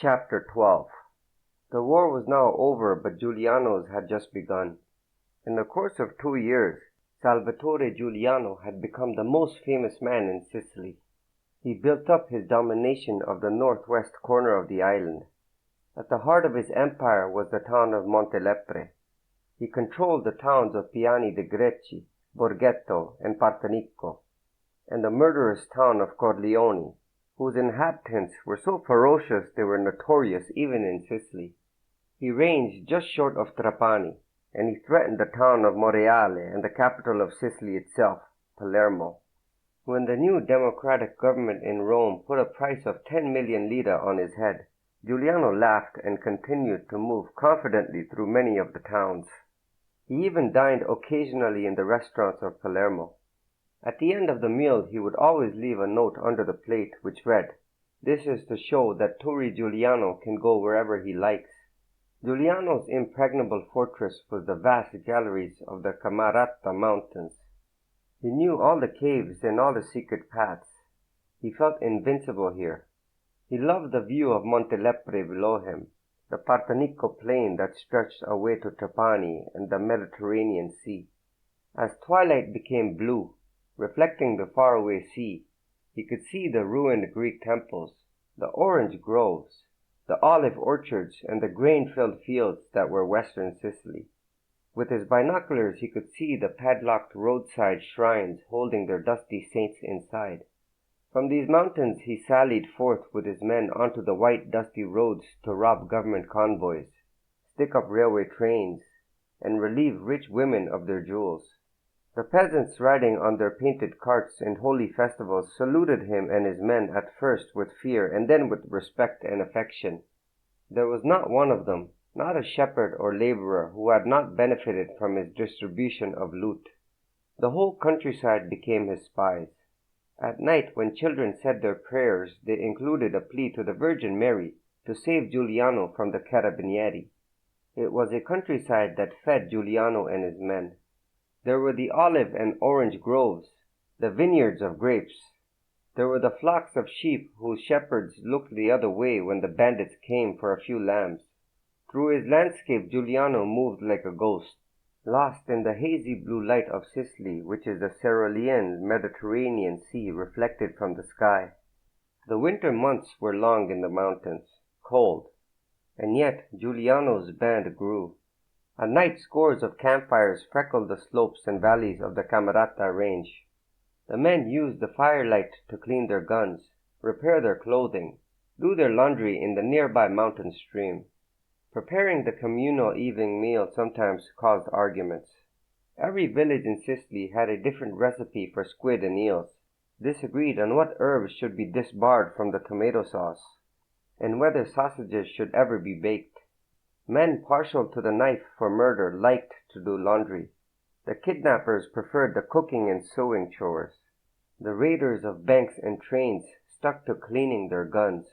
Chapter 12. The war was now over, but Giuliano's had just begun. In the course of 2 years, Salvatore Giuliano had become the most famous man in Sicily. He built up his domination of the northwest corner of the island. At the heart of his empire was the town of Montelepre. He controlled the towns of Piani de Greci, Borghetto, and Partenico, and the murderous town of Corleone, whose inhabitants were so ferocious they were notorious even in Sicily. He ranged just short of Trapani, and he threatened the town of Monreale and the capital of Sicily itself, Palermo. When the new democratic government in Rome put a price of 10 million lire on his head, Giuliano laughed and continued to move confidently through many of the towns. He even dined occasionally in the restaurants of Palermo. At the end of the meal he would always leave a note under the plate which read, "This is to show that Turri Giuliano can go wherever he likes." Giuliano's impregnable fortress was the vast galleries of the Camerata mountains. He knew all the caves and all the secret paths. He felt invincible here. He loved the view of Montelepre below him, the Partenico plain that stretched away to Trapani and the Mediterranean Sea. As twilight became blue, reflecting the faraway sea, he could see the ruined Greek temples, the orange groves, the olive orchards, and the grain-filled fields that were western Sicily. With his binoculars he could see the padlocked roadside shrines holding their dusty saints inside. From these mountains he sallied forth with his men onto the white dusty roads to rob government convoys, stick up railway trains, and relieve rich women of their jewels. The peasants riding on their painted carts in holy festivals saluted him and his men at first with fear and then with respect and affection. There was not one of them, not a shepherd or laborer, who had not benefited from his distribution of loot. The whole countryside became his spies. At night, when children said their prayers, they included a plea to the Virgin Mary to save Giuliano from the carabinieri. It was a countryside that fed Giuliano and his men. There were the olive and orange groves, the vineyards of grapes. There were the flocks of sheep whose shepherds looked the other way when the bandits came for a few lambs. Through his landscape Giuliano moved like a ghost, lost in the hazy blue light of Sicily, which is the Sicilian Mediterranean Sea reflected from the sky. The winter months were long in the mountains, cold, and yet Giuliano's band grew. At night scores of campfires freckled the slopes and valleys of the Camerata range. The men used the firelight to clean their guns, repair their clothing, do their laundry in the nearby mountain stream. Preparing the communal evening meal sometimes caused arguments. Every village in Sicily had a different recipe for squid and eels, disagreed on what herbs should be disbarred from the tomato sauce, and whether sausages should ever be baked. Men partial to the knife for murder liked to do laundry. The kidnappers preferred the cooking and sewing chores. The raiders of banks and trains stuck to cleaning their guns.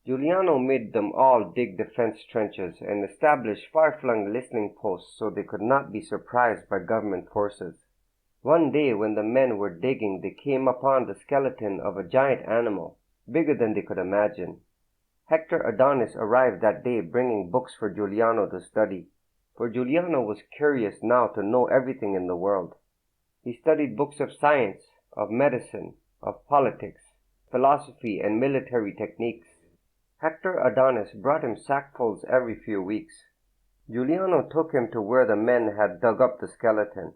Giuliano made them all dig defense trenches and establish far-flung listening posts so they could not be surprised by government forces. One day when the men were digging, they came upon the skeleton of a giant animal, bigger than they could imagine. Hector Adonis arrived that day bringing books for Giuliano to study, for Giuliano was curious now to know everything in the world. He studied books of science, of medicine, of politics, philosophy, and military techniques. Hector Adonis brought him sackfuls every few weeks. Giuliano took him to where the men had dug up the skeleton.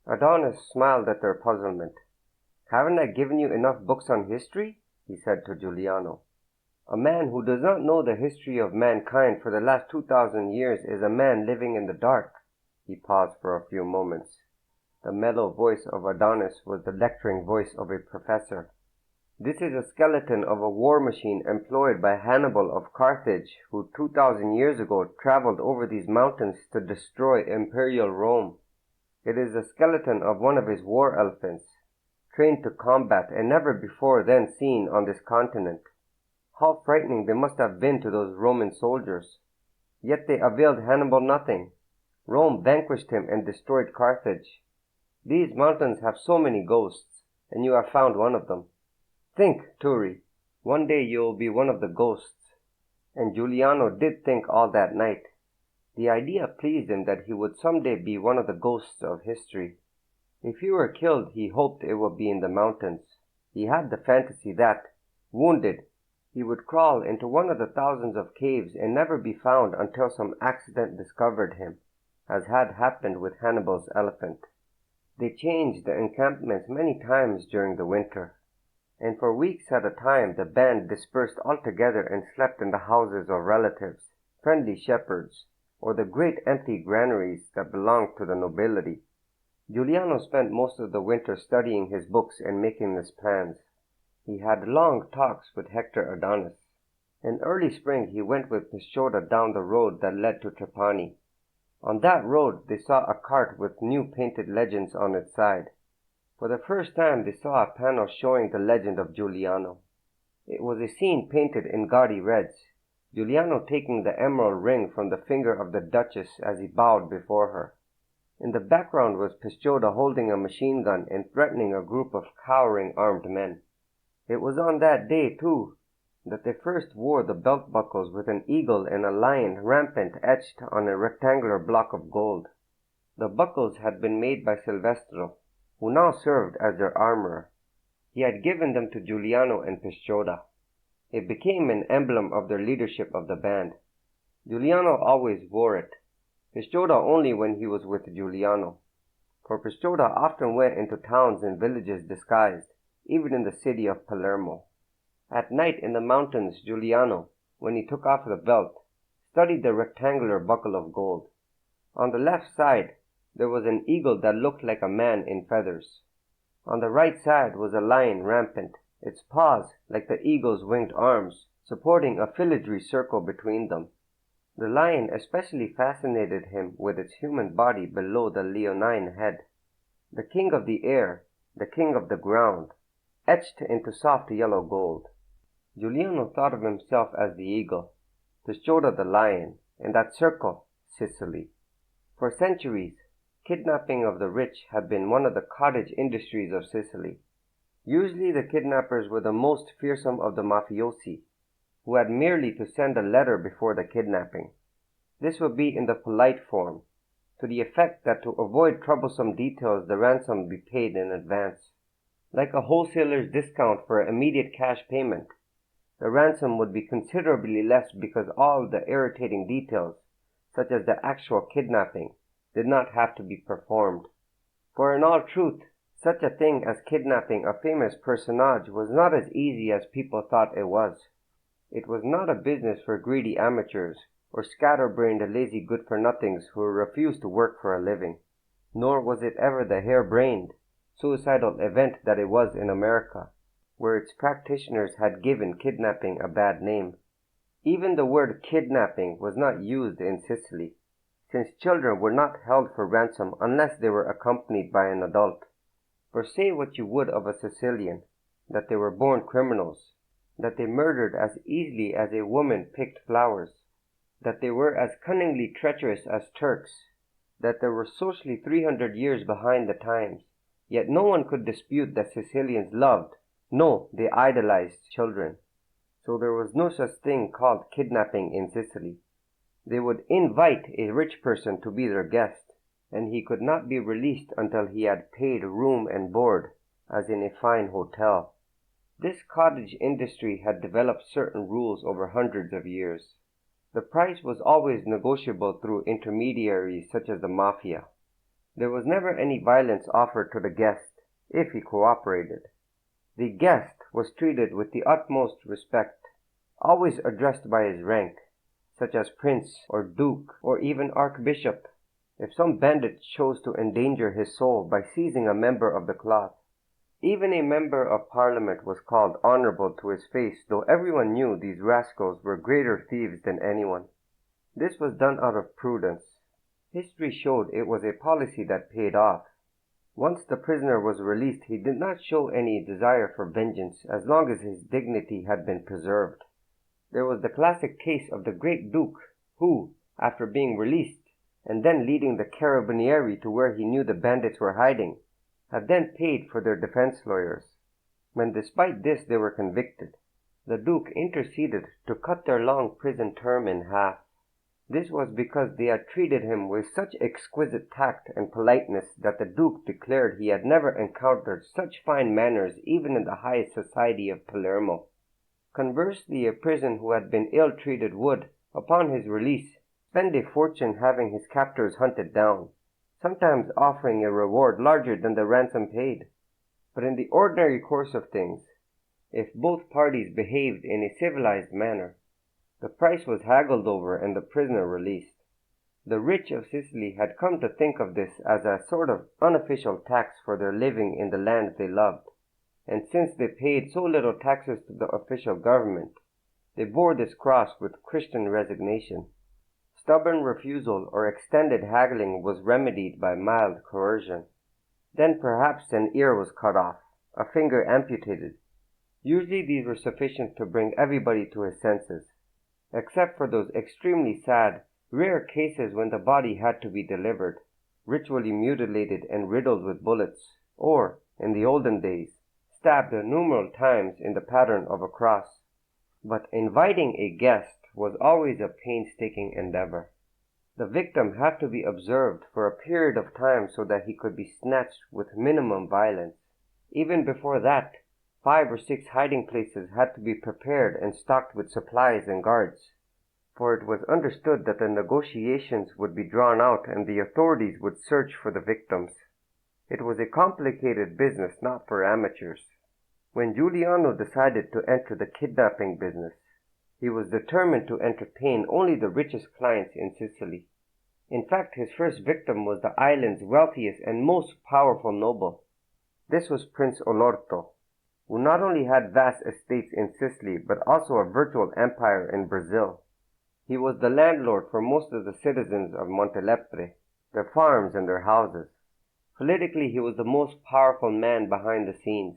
Adonis smiled at their puzzlement. "Haven't I given you enough books on history?" he said to Giuliano. "A man who does not know the history of mankind for the last 2,000 years is a man living in the dark." He paused for a few moments. The mellow voice of Adonis was the lecturing voice of a professor. "This is a skeleton of a war machine employed by Hannibal of Carthage, who 2,000 years ago traveled over these mountains to destroy imperial Rome. It is the skeleton of one of his war elephants, trained to combat and never before then seen on this continent. How frightening they must have been to those Roman soldiers. Yet they availed Hannibal nothing. Rome vanquished him and destroyed Carthage. These mountains have so many ghosts, and you have found one of them. Think, Turri, one day you will be one of the ghosts. And Giuliano did think all that night. The idea pleased him that he would someday be one of the ghosts of history. If he were killed, he hoped it would be in the mountains. He had the fantasy that, wounded, he would crawl into one of the thousands of caves and never be found until some accident discovered him, as had happened with Hannibal's elephant. They changed the encampments many times during the winter, and for weeks at a time the band dispersed altogether and slept in the houses of relatives, friendly shepherds, or the great empty granaries that belonged to the nobility. Giuliano spent most of the winter studying his books and making his plans. He had long talks with Hector Adonis. In early spring he went with Pisciotta down the road that led to Trapani. On that road they saw a cart with new painted legends on its side. For the first time they saw a panel showing the legend of Giuliano. It was a scene painted in gaudy reds, Giuliano taking the emerald ring from the finger of the Duchess as he bowed before her. In the background was Pisciotta holding a machine gun and threatening a group of cowering armed men. It was on that day, too, that they first wore the belt buckles with an eagle and a lion rampant etched on a rectangular block of gold. The buckles had been made by Silvestro, who now served as their armorer. He had given them to Giuliano and Pisciotta. It became an emblem of their leadership of the band. Giuliano always wore it, Pisciotta only when he was with Giuliano, for Pisciotta often went into towns and villages disguised, even in the city of Palermo. At night in the mountains, Giuliano, when he took off the belt, studied the rectangular buckle of gold. On the left side there was an eagle that looked like a man in feathers. On the right side was a lion rampant, its paws, like the eagle's winged arms, supporting a filigree circle between them. The lion especially fascinated him with its human body below the leonine head. The king of the air, the king of the ground, etched into soft yellow gold. Giuliano thought of himself as the eagle, Pisciotta the lion, and that circle, Sicily. For centuries, kidnapping of the rich had been one of the cottage industries of Sicily. Usually the kidnappers were the most fearsome of the mafiosi, who had merely to send a letter before the kidnapping. This would be in the polite form, to the effect that to avoid troublesome details the ransom be paid in advance. Like a wholesaler's discount for immediate cash payment, the ransom would be considerably less because all the irritating details, such as the actual kidnapping, did not have to be performed. For in all truth, such a thing as kidnapping a famous personage was not as easy as people thought it was. It was not a business for greedy amateurs or scatterbrained lazy good-for-nothings who refused to work for a living. Nor was it ever the harebrained, suicidal event that it was in America, where its practitioners had given kidnapping a bad name. Even the word kidnapping was not used in Sicily, since children were not held for ransom unless they were accompanied by an adult. For say what you would of a Sicilian, that they were born criminals, that they murdered as easily as a woman picked flowers, that they were as cunningly treacherous as Turks, that they were socially 300 years behind the times, yet no one could dispute that Sicilians loved, no, they idolized children. So there was no such thing called kidnapping in Sicily. They would invite a rich person to be their guest, and he could not be released until he had paid room and board, as in a fine hotel. This cottage industry had developed certain rules over hundreds of years. The price was always negotiable through intermediaries such as the mafia. There was never any violence offered to the guest, if he cooperated. The guest was treated with the utmost respect, always addressed by his rank, such as prince or duke or even archbishop. If some bandit chose to endanger his soul by seizing a member of the cloth, even a member of parliament was called honorable to his face, though everyone knew these rascals were greater thieves than anyone. This was done out of prudence. History showed it was a policy that paid off. Once the prisoner was released, he did not show any desire for vengeance as long as his dignity had been preserved. There was the classic case of the great duke, who, after being released, and then leading the carabinieri to where he knew the bandits were hiding, had then paid for their defense lawyers. When despite this they were convicted, The Duke interceded to cut their long prison term in half. This was because they had treated him with such exquisite tact and politeness that the Duke declared he had never encountered such fine manners even in the highest society of Palermo. Conversely, a prisoner who had been ill-treated would, upon his release, spend a fortune having his captors hunted down, sometimes offering a reward larger than the ransom paid. But in the ordinary course of things, if both parties behaved in a civilized manner, the price was haggled over and the prisoner released. The rich of Sicily had come to think of this as a sort of unofficial tax for their living in the land they loved, and since they paid so little taxes to the official government, they bore this cross with Christian resignation. Stubborn refusal or extended haggling was remedied by mild coercion. Then perhaps an ear was cut off, a finger amputated. Usually these were sufficient to bring everybody to his senses, except for those extremely sad, rare cases when the body had to be delivered, ritually mutilated and riddled with bullets, or, in the olden days, stabbed numerous times in the pattern of a cross. But inviting a guest was always a painstaking endeavor. The victim had to be observed for a period of time so that he could be snatched with minimum violence. Even before that, 5 or 6 hiding places had to be prepared and stocked with supplies and guards, for it was understood that the negotiations would be drawn out and the authorities would search for the victims. It was a complicated business not for amateurs. When Guiliano decided to enter the kidnapping business, he was determined to entertain only the richest clients in Sicily. In fact, his first victim was the island's wealthiest and most powerful noble. This was Prince Olorto, who not only had vast estates in Sicily but also a virtual empire in Brazil. He was the landlord for most of the citizens of Montelepre, their farms and their houses. Politically, he was the most powerful man behind the scenes.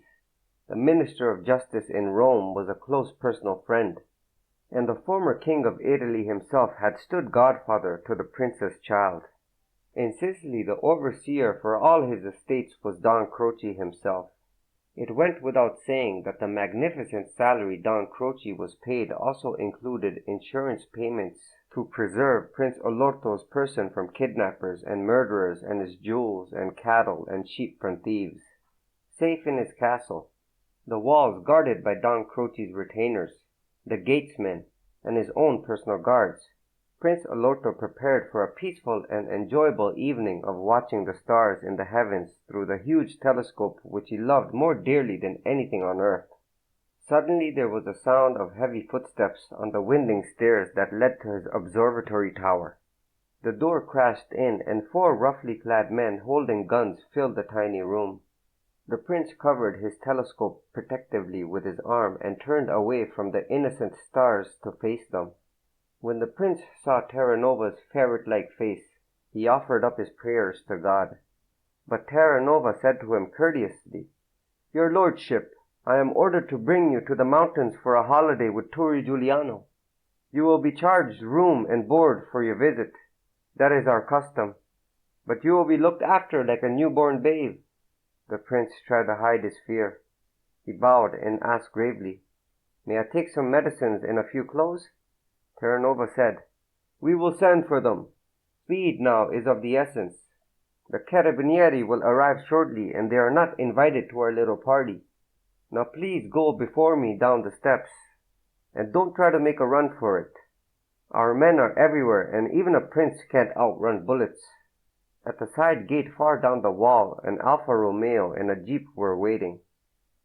The Minister of Justice in Rome was a close personal friend, and the former king of Italy himself had stood godfather to the prince's child. In Sicily, the overseer for all his estates was Don Croce himself. It went without saying that the magnificent salary Don Croce was paid also included insurance payments to preserve Prince Olorto's person from kidnappers and murderers and his jewels and cattle and sheep from thieves. Safe in his castle, the walls guarded by Don Croce's retainers, the gatesmen, and his own personal guards, Prince Olorto prepared for a peaceful and enjoyable evening of watching the stars in the heavens through the huge telescope which he loved more dearly than anything on earth. Suddenly there was a sound of heavy footsteps on the winding stairs that led to his observatory tower. The door crashed in, and 4 roughly clad men holding guns filled the tiny room. The prince covered his telescope protectively with his arm and turned away from the innocent stars to face them. When the prince saw Terranova's ferret-like face, he offered up his prayers to God. But Terranova said to him courteously, "Your lordship, I am ordered to bring you to the mountains for a holiday with Turri Giuliano. You will be charged room and board for your visit. That is our custom. But you will be looked after like a newborn babe." The prince tried to hide his fear. He bowed and asked gravely, "May I take some medicines and a few clothes?" Terranova said, "We will send for them. Speed now is of the essence. The carabinieri will arrive shortly, and they are not invited to our little party. Now please go before me down the steps, and don't try to make a run for it. Our men are everywhere, and even a prince can't outrun bullets." At the side gate far down the wall, an Alfa Romeo and a jeep were waiting.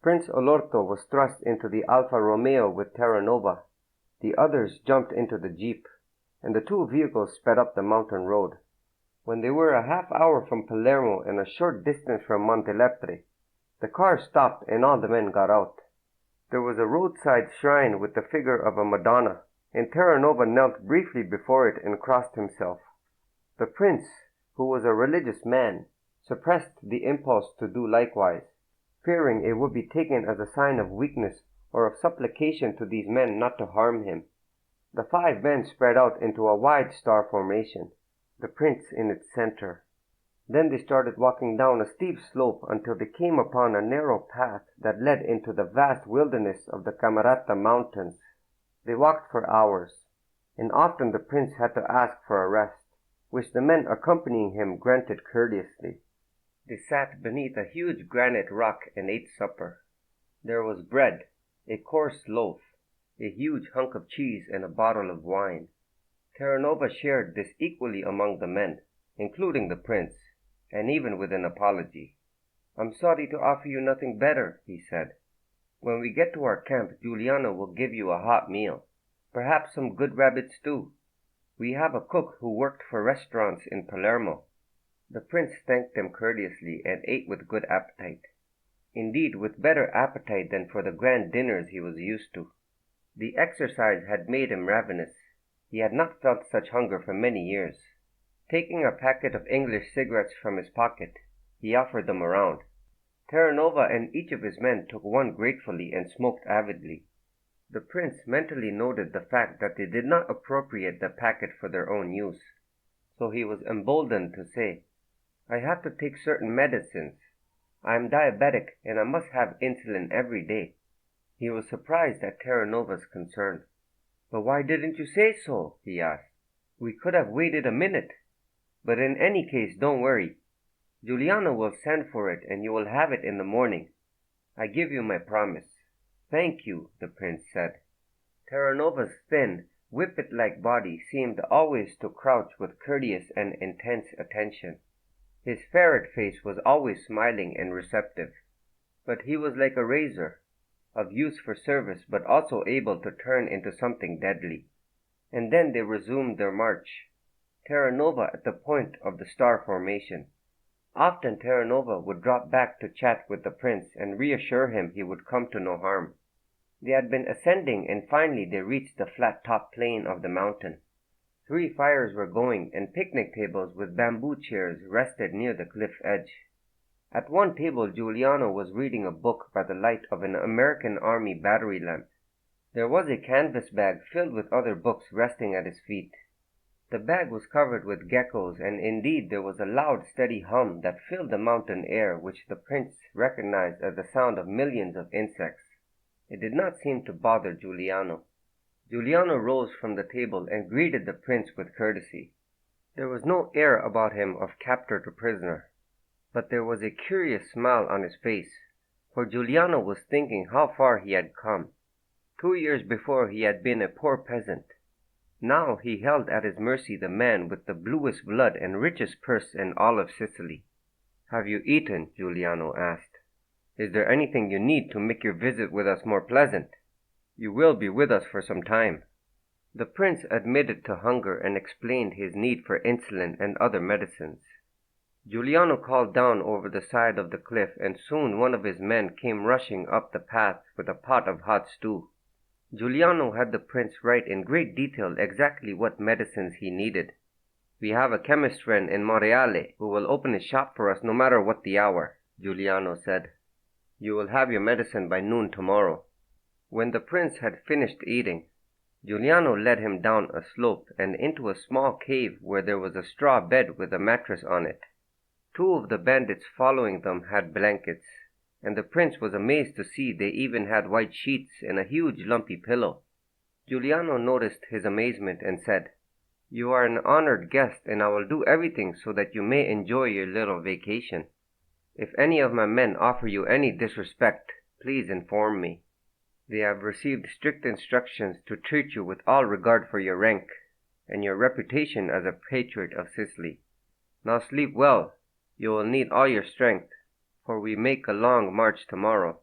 Prince Olorto was thrust into the Alfa Romeo with Terranova. The others jumped into the jeep, and the 2 vehicles sped up the mountain road. When they were a half hour from Palermo and a short distance from Montelepre, the car stopped and all the men got out. There was a roadside shrine with the figure of a Madonna, and Terranova knelt briefly before it and crossed himself. The prince, who was a religious man, suppressed the impulse to do likewise, fearing it would be taken as a sign of weakness or of supplication to these men not to harm him. The 5 men spread out into a wide star formation, the prince in its center. Then they started walking down a steep slope until they came upon a narrow path that led into the vast wilderness of the Camerata Mountains. They walked for hours, and often the prince had to ask for a rest, which the men accompanying him granted courteously. They sat beneath a huge granite rock and ate supper. There was bread, a coarse loaf, a huge hunk of cheese, and a bottle of wine. Terranova shared this equally among the men, including the prince, and even with an apology. "I'm sorry to offer you nothing better," he said. "When we get to our camp, Guiliano will give you a hot meal, perhaps some good rabbit stew. We have a cook who worked for restaurants in Palermo." The prince thanked them courteously and ate with good appetite. Indeed, with better appetite than for the grand dinners he was used to. The exercise had made him ravenous. He had not felt such hunger for many years. Taking a packet of English cigarettes from his pocket, he offered them around. Terranova and each of his men took one gratefully and smoked avidly. The prince mentally noted the fact that they did not appropriate the packet for their own use, so he was emboldened to say, "I have to take certain medicines. I am diabetic and I must have insulin every day." He was surprised at Terranova's concern. "But why didn't you say so?" he asked. "We could have waited a minute. But in any case, don't worry. Guiliano will send for it and you will have it in the morning. I give you my promise." "Thank you," the prince said. Terranova's thin, whippet-like body seemed always to crouch with courteous and intense attention. His ferret face was always smiling and receptive. But he was like a razor, of use for service but also able to turn into something deadly. And then they resumed their march. Terranova at the point of the star formation. Often Terranova would drop back to chat with the prince and reassure him he would come to no harm. They had been ascending and finally they reached the flat-topped plain of the mountain. 3 fires were going and picnic tables with bamboo chairs rested near the cliff edge. At one table Guiliano was reading a book by the light of an American Army battery lamp. There was a canvas bag filled with other books resting at his feet. The bag was covered with geckos, and indeed there was a loud, steady hum that filled the mountain air, which the prince recognized as the sound of millions of insects. It did not seem to bother Guiliano. Guiliano rose from the table and greeted the prince with courtesy. There was no air about him of captor to prisoner, but there was a curious smile on his face, for Guiliano was thinking how far he had come. 2 years before he had been a poor peasant. Now he held at his mercy the man with the bluest blood and richest purse in all of Sicily. "Have you eaten?" Guiliano asked. "Is there anything you need to make your visit with us more pleasant? You will be with us for some time." The prince admitted to hunger and explained his need for insulin and other medicines. Guiliano called down over the side of the cliff, and soon one of his men came rushing up the path with a pot of hot stew. Guiliano had the prince write in great detail exactly what medicines he needed. "We have a chemist friend in Monreale who will open his shop for us no matter what the hour," Guiliano said. "You will have your medicine by noon tomorrow." When the prince had finished eating, Guiliano led him down a slope and into a small cave where there was a straw bed with a mattress on it. 2 of the bandits following them had blankets, and the prince was amazed to see they even had white sheets and a huge lumpy pillow. Guiliano noticed his amazement and said, "You are an honored guest and I will do everything so that you may enjoy your little vacation. If any of my men offer you any disrespect, please inform me. They have received strict instructions to treat you with all regard for your rank and your reputation as a patriot of Sicily. Now sleep well. You will need all your strength, for we make a long march tomorrow.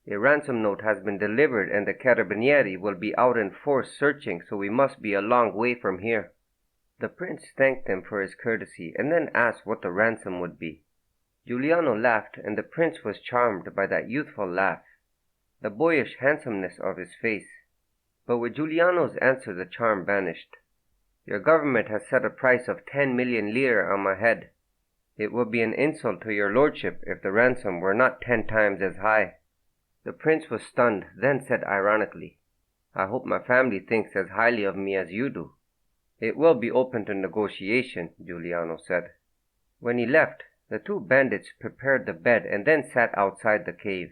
A ransom note has been delivered and the carabinieri will be out in force searching, so we must be a long way from here." The prince thanked him for his courtesy and then asked what the ransom would be. Guiliano laughed, and the prince was charmed by that youthful laugh, the boyish handsomeness of his face. But with Guiliano's answer the charm vanished. "Your government has set a price of 10 million lire on my head. It would be an insult to your lordship if the ransom were not 10 times as high." The prince was stunned, then said ironically, "I hope my family thinks as highly of me as you do." "It will be open to negotiation," Guiliano said. When he left, the two bandits prepared the bed and then sat outside the cave.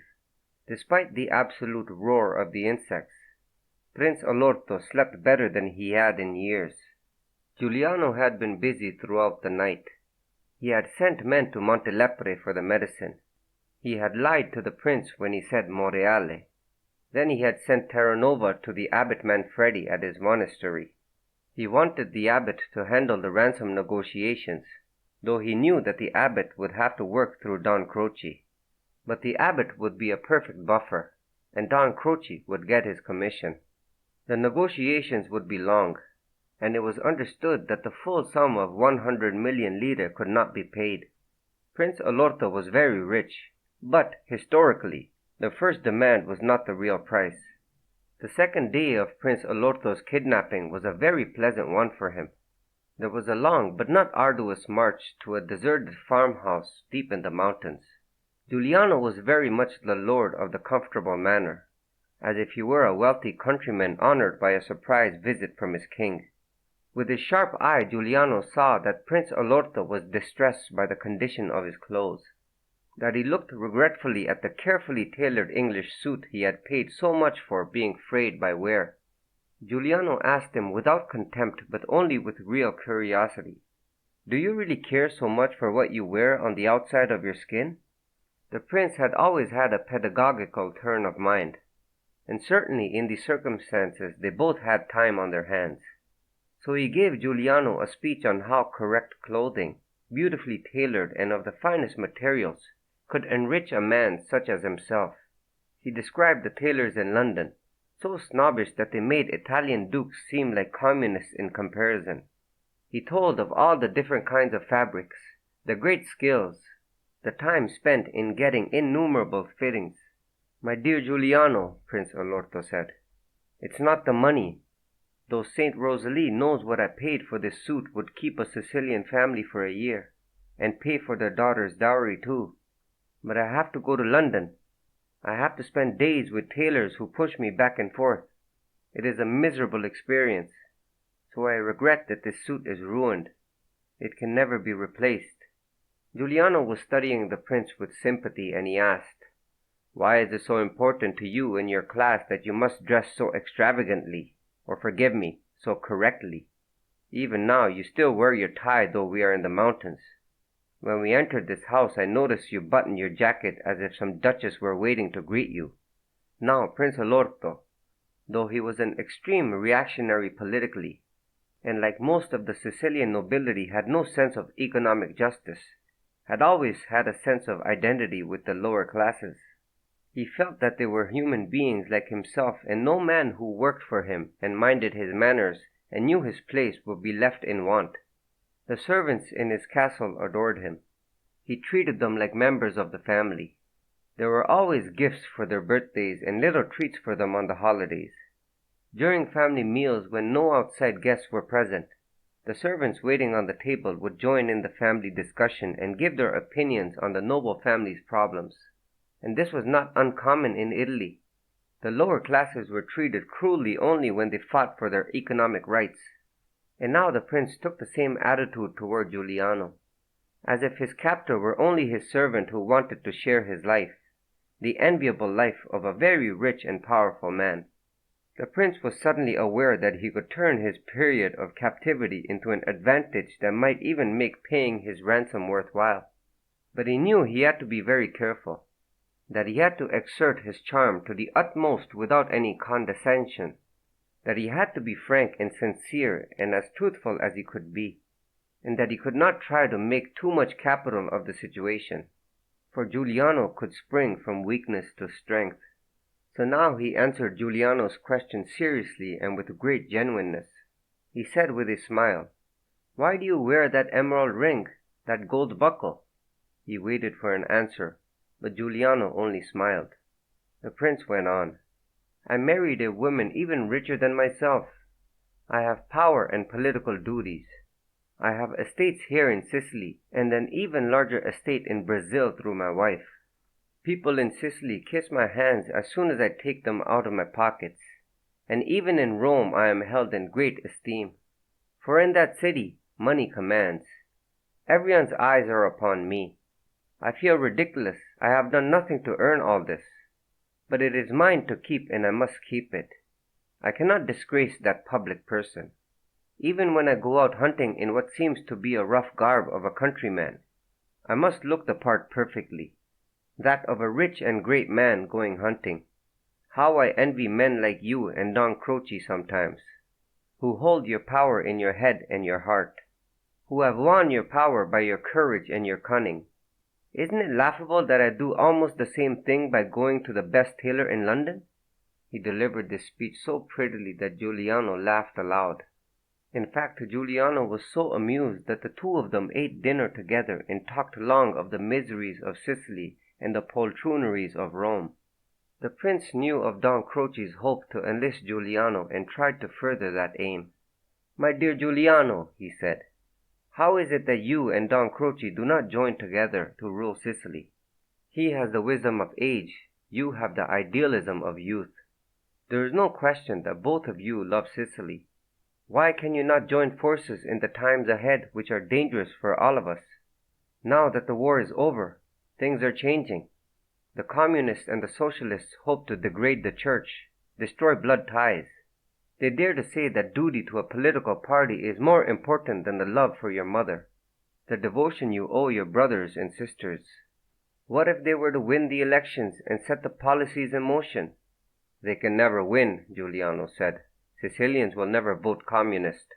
Despite the absolute roar of the insects, Prince Olorto slept better than he had in years. Guiliano had been busy throughout the night. He had sent men to Montelepre for the medicine. He had lied to the prince when he said Monreale. Then he had sent Terranova to the abbot Manfredi at his monastery. He wanted the abbot to handle the ransom negotiations, though he knew that the abbot would have to work through Don Croce. But the abbot would be a perfect buffer, and Don Croce would get his commission. The negotiations would be long, and it was understood that the full sum of 100 million lire could not be paid. Prince Olorto was very rich, but, historically, the first demand was not the real price. The second day of Prince Olorto's kidnapping was a very pleasant one for him. There was a long but not arduous march to a deserted farmhouse deep in the mountains. Guiliano was very much the lord of the comfortable manor, as if he were a wealthy countryman honored by a surprise visit from his king. With his sharp eye, Guiliano saw that Prince Olorto was distressed by the condition of his clothes, that he looked regretfully at the carefully tailored English suit he had paid so much for being frayed by wear. Guiliano asked him without contempt, but only with real curiosity, "Do you really care so much for what you wear on the outside of your skin?" The prince had always had a pedagogical turn of mind, and certainly in these circumstances they both had time on their hands. So he gave Guiliano a speech on how correct clothing, beautifully tailored and of the finest materials, could enrich a man such as himself. He described the tailors in London, so snobbish that they made Italian dukes seem like communists in comparison. He told of all the different kinds of fabrics, the great skills, the time spent in getting innumerable fittings. "My dear Guiliano," Prince Olorto said, "it's not the money. Though Saint Rosalie knows what I paid for this suit would keep a Sicilian family for a year, and pay for their daughter's dowry too. But I have to go to London. I have to spend days with tailors who push me back and forth. It is a miserable experience. So I regret that this suit is ruined. It can never be replaced." Guiliano was studying the prince with sympathy, and he asked, "Why is it so important to you and your class that you must dress so extravagantly, or forgive me, so correctly? Even now you still wear your tie though we are in the mountains. When we entered this house I noticed you button your jacket as if some duchess were waiting to greet you." Now Prince Olorto, though he was an extreme reactionary politically, and like most of the Sicilian nobility had no sense of economic justice, had always had a sense of identity with the lower classes. He felt that they were human beings like himself, and no man who worked for him and minded his manners and knew his place would be left in want. The servants in his castle adored him. He treated them like members of the family. There were always gifts for their birthdays and little treats for them on the holidays. During family meals, when no outside guests were present, the servants waiting on the table would join in the family discussion and give their opinions on the noble family's problems. And this was not uncommon in Italy. The lower classes were treated cruelly only when they fought for their economic rights. And now the prince took the same attitude toward Guiliano, as if his captor were only his servant who wanted to share his life, the enviable life of a very rich and powerful man. The prince was suddenly aware that he could turn his period of captivity into an advantage that might even make paying his ransom worthwhile. But he knew he had to be very careful, that he had to exert his charm to the utmost without any condescension, that he had to be frank and sincere and as truthful as he could be, and that he could not try to make too much capital of the situation, for Guiliano could spring from weakness to strength. So now he answered Guiliano's question seriously and with great genuineness. He said with a smile, "Why do you wear that emerald ring, that gold buckle?" He waited for an answer, but Guiliano only smiled. The prince went on, "I married a woman even richer than myself. I have power and political duties. I have estates here in Sicily, and an even larger estate in Brazil through my wife. People in Sicily kiss my hands as soon as I take them out of my pockets, and even in Rome I am held in great esteem, for in that city money commands. Everyone's eyes are upon me. I feel ridiculous. I have done nothing to earn all this. But it is mine to keep, and I must keep it. I cannot disgrace that public person. Even when I go out hunting in what seems to be a rough garb of a countryman, I must look the part perfectly, that of a rich and great man going hunting. How I envy men like you and Don Croce sometimes, who hold your power in your head and your heart, who have won your power by your courage and your cunning. Isn't it laughable that I do almost the same thing by going to the best tailor in London?" He delivered this speech so prettily that Guiliano laughed aloud. In fact, Guiliano was so amused that the two of them ate dinner together and talked long of the miseries of Sicily and the poltrooneries of Rome. The prince knew of Don Croce's hope to enlist Guiliano and tried to further that aim. "My dear Guiliano," he said, "how is it that you and Don Croce do not join together to rule Sicily? He has the wisdom of age, you have the idealism of youth. There is no question that both of you love Sicily. Why can you not join forces in the times ahead which are dangerous for all of us? Now that the war is over, things are changing. The communists and the socialists hope to degrade the church, destroy blood ties. They dare to say that duty to a political party is more important than the love for your mother, the devotion you owe your brothers and sisters. What if they were to win the elections and set the policies in motion?" "They can never win," Guiliano said. "Sicilians will never vote communist."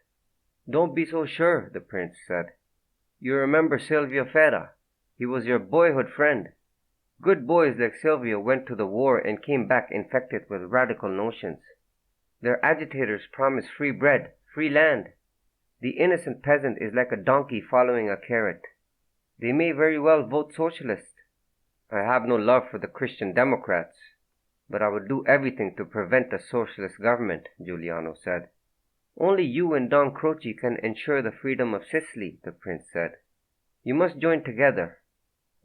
"Don't be so sure," the prince said. "You remember Silvio Fera. He was your boyhood friend. Good boys like Silvio went to the war and came back infected with radical notions. Their agitators promise free bread, free land. The innocent peasant is like a donkey following a carrot. They may very well vote socialist. I have no love for the Christian Democrats, but I would do everything to prevent a socialist government," Guiliano said. "Only you and Don Croce can ensure the freedom of Sicily," the prince said. "You must join together.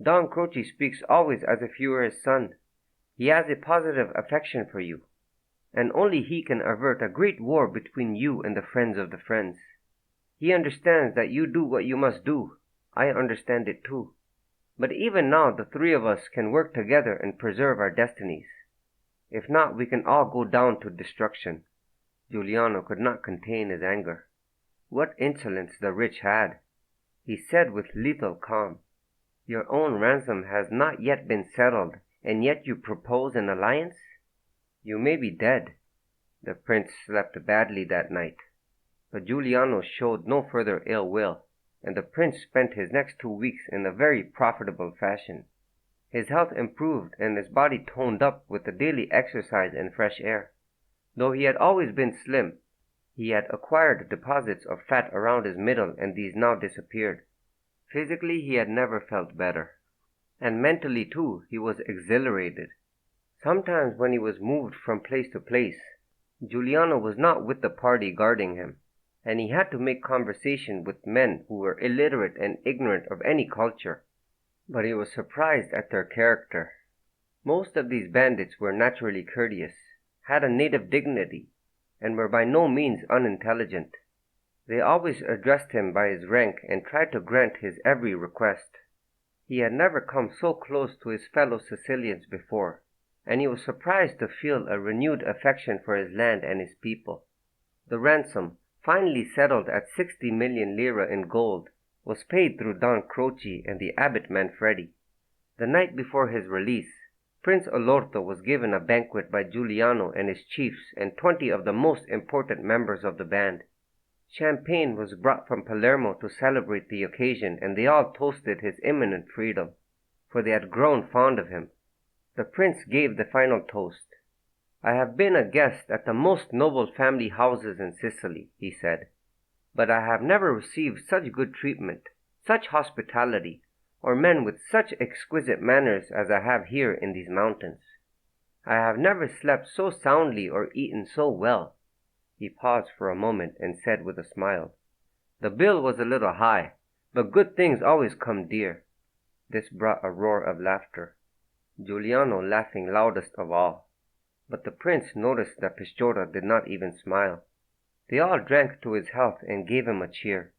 Don Croce speaks always as if you were his son. He has a positive affection for you, and only he can avert a great war between you and the friends of the friends. He understands that you do what you must do. I understand it too. But even now the three of us can work together and preserve our destinies. If not, we can all go down to destruction." Guiliano could not contain his anger. What insolence the rich had! He said with lethal calm, "Your own ransom has not yet been settled, and yet you propose an alliance? You may be dead." The prince slept badly that night, but Guiliano showed no further ill will, and the prince spent his next 2 weeks in a very profitable fashion. His health improved and his body toned up with the daily exercise and fresh air. Though he had always been slim, he had acquired deposits of fat around his middle, and these now disappeared. Physically, he had never felt better. And mentally, too, he was exhilarated. Sometimes when he was moved from place to place, Guiliano was not with the party guarding him, and he had to make conversation with men who were illiterate and ignorant of any culture. But he was surprised at their character. Most of these bandits were naturally courteous, had a native dignity, and were by no means unintelligent. They always addressed him by his rank and tried to grant his every request. He had never come so close to his fellow Sicilians before, and he was surprised to feel a renewed affection for his land and his people. The ransom, finally settled at 60 million lire in gold, was paid through Don Croce and the abbot Manfredi. The night before his release, Prince Olorto was given a banquet by Guiliano and his chiefs and 20 of the most important members of the band. Champagne was brought from Palermo to celebrate the occasion, and they all toasted his imminent freedom, for they had grown fond of him. The prince gave the final toast. "I have been a guest at the most noble family houses in Sicily," he said, "but I have never received such good treatment, such hospitality, or men with such exquisite manners as I have here in these mountains. I have never slept so soundly or eaten so well." He paused for a moment and said with a smile, "The bill was a little high, but good things always come dear." This brought a roar of laughter, Guiliano laughing loudest of all. But the prince noticed that Pisciota did not even smile. They all drank to his health and gave him a cheer.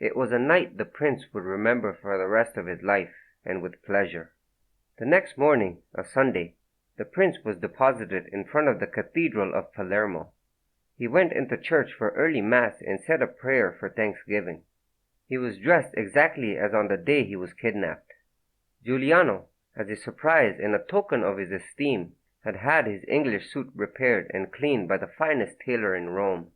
It was a night the prince would remember for the rest of his life, and with pleasure. The next morning, a Sunday, the prince was deposited in front of the Cathedral of Palermo. He went into church for early mass and said a prayer for thanksgiving. He was dressed exactly as on the day he was kidnapped. Guiliano, as a surprise and a token of his esteem, had his English suit repaired and cleaned by the finest tailor in Rome.